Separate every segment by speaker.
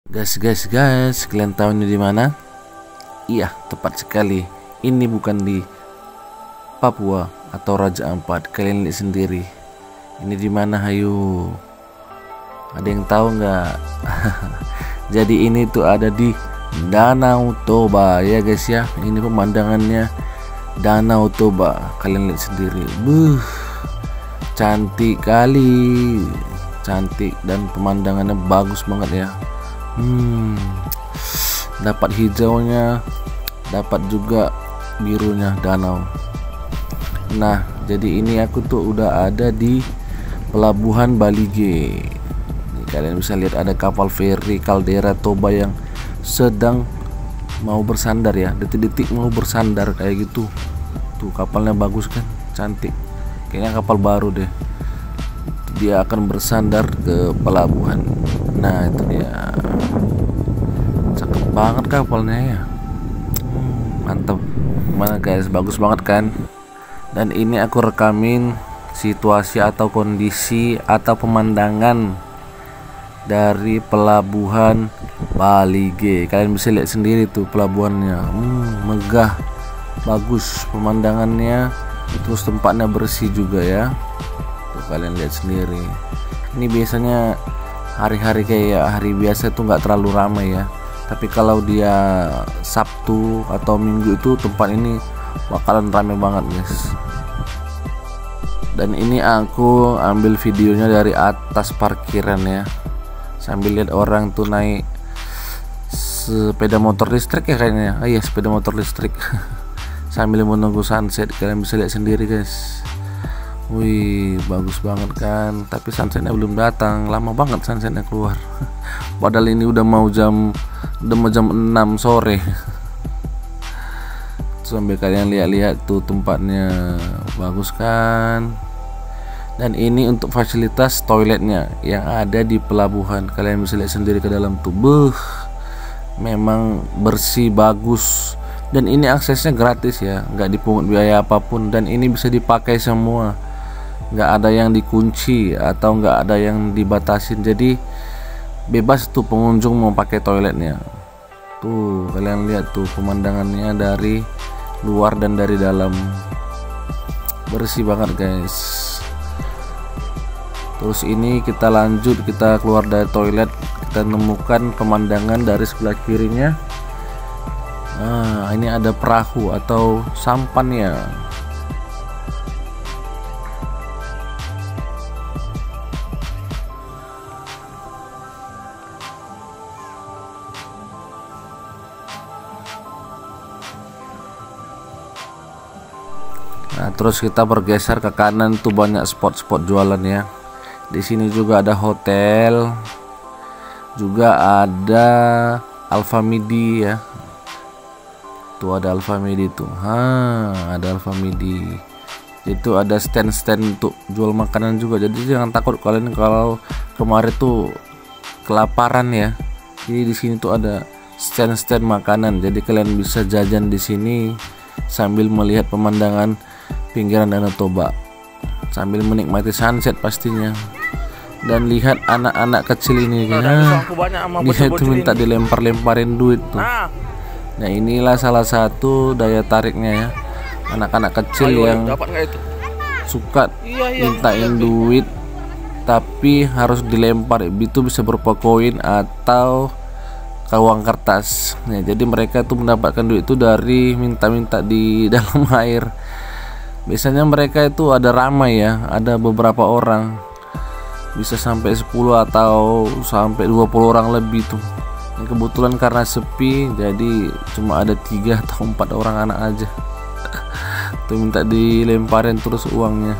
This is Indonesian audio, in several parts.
Speaker 1: Guys, kalian tahu ini di mana? Iya, tepat sekali. Ini bukan di Papua atau Raja Ampat. Kalian lihat sendiri. Ini di mana? Hayu. Ada yang tahu nggak? Jadi ini tuh ada di Danau Toba ya guys ya. Ini pemandangannya Danau Toba. Kalian lihat sendiri. Cantik kali. Cantik dan pemandangannya bagus banget ya. Dapat hijaunya, dapat juga birunya danau. Nah, jadi ini aku tuh udah ada di pelabuhan Balige. Kalian bisa lihat ada kapal feri Caldera Toba yang sedang mau bersandar ya, detik-detik mau bersandar kayak gitu. Tuh kapalnya bagus kan, cantik. Kayaknya kapal baru deh. Dia akan bersandar ke pelabuhan. Nah, itu dia. Cakep banget kapalnya ya. Mantap. Mana guys, bagus banget kan? Dan ini aku rekamin situasi atau kondisi atau pemandangan dari pelabuhan Balige. Kalian bisa lihat sendiri tuh pelabuhannya. Megah, bagus pemandangannya. Terus tempatnya bersih juga ya. Tuh kalian lihat sendiri. Ini biasanya hari-hari kayak hari biasa tuh nggak terlalu ramai ya. Tapi kalau dia Sabtu atau Minggu itu tempat ini bakalan ramai banget guys. Dan ini aku ambil videonya dari atas parkiran ya, sambil lihat orang tuh naik sepeda motor listrik ya kayaknya. Iya, sepeda motor listrik. Sambil menunggu sunset. Kalian bisa lihat sendiri guys. Wih, bagus banget kan. Tapi sunsetnya belum datang, lama banget sunsetnya keluar. Padahal ini udah mau jam 6 sore. Sambil kalian lihat-lihat tuh tempatnya bagus kan. Dan ini untuk fasilitas toiletnya yang ada di pelabuhan. Kalian bisa lihat sendiri ke dalam tuh. Memang bersih, bagus. Dan ini aksesnya gratis ya, nggak dipungut biaya apapun. Dan ini bisa dipakai semua, nggak ada yang dikunci atau nggak ada yang dibatasin. Jadi bebas tuh pengunjung mau pakai toiletnya. Tuh kalian lihat tuh pemandangannya dari luar dan dari dalam, bersih banget guys. Terus ini kita lanjut, kita keluar dari toilet, kita nemukan pemandangan dari sebelah kirinya. Nah, ini ada perahu atau sampan ya. Nah, terus kita bergeser ke kanan tuh banyak spot-spot jualan ya. Di sini juga ada hotel, juga ada Alfamidi ya. Tuh ada Alfamidi tuh. Ada Alfamidi. Itu ada stand-stand untuk jual makanan juga. Jadi jangan takut kalian kalau kemarin tuh kelaparan ya. Jadi di sini tuh ada stand-stand makanan. Jadi kalian bisa jajan di sini sambil melihat pemandangan pinggiran Danau Toba, sambil menikmati sunset pastinya. Dan lihat anak-anak kecil ini ya. Dia tuh minta dilempar-lemparin duit tuh. Nah, inilah salah satu daya tariknya ya, anak-anak kecil yang suka mintain duit tapi harus dilempar. Itu bisa berupa koin atau uang kertas. Nah, jadi mereka tuh mendapatkan duit itu dari minta-minta di dalam air. Biasanya mereka itu ada ramai ya, ada beberapa orang, bisa sampai 10 atau sampai 20 orang lebih tuh. Yang kebetulan karena sepi, jadi cuma ada 3 atau 4 orang anak aja. Tuh minta dilemparin terus uangnya.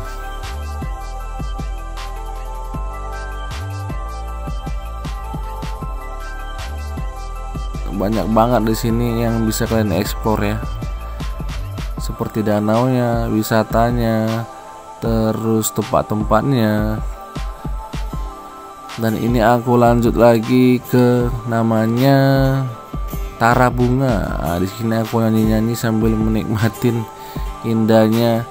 Speaker 1: Banyak banget di sini yang bisa kalian explore ya, seperti danaunya, wisatanya, terus tempat-tempatnya. Dan ini aku lanjut lagi ke namanya Tarabunga. Nah, di sini aku nyanyi-nyanyi sambil menikmatin indahnya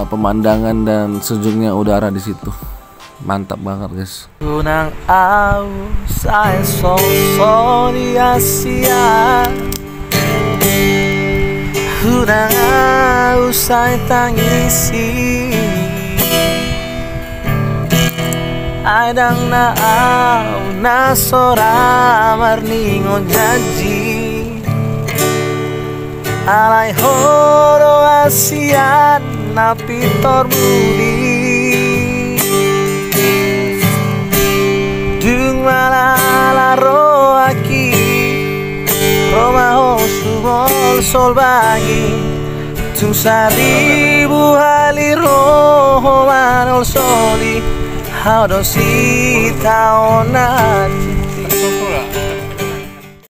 Speaker 1: pemandangan dan sejuknya udara di situ. Mantap banget guys.
Speaker 2: Unang au sa sol di Asia. Unang au sa tangisi. Adang na au na sora marningo janji. Alay horo Asia na pitor budi. Dung malala aquí Roma ho sumol sol bagi Tung saribu hali roho manol soli How do si taonati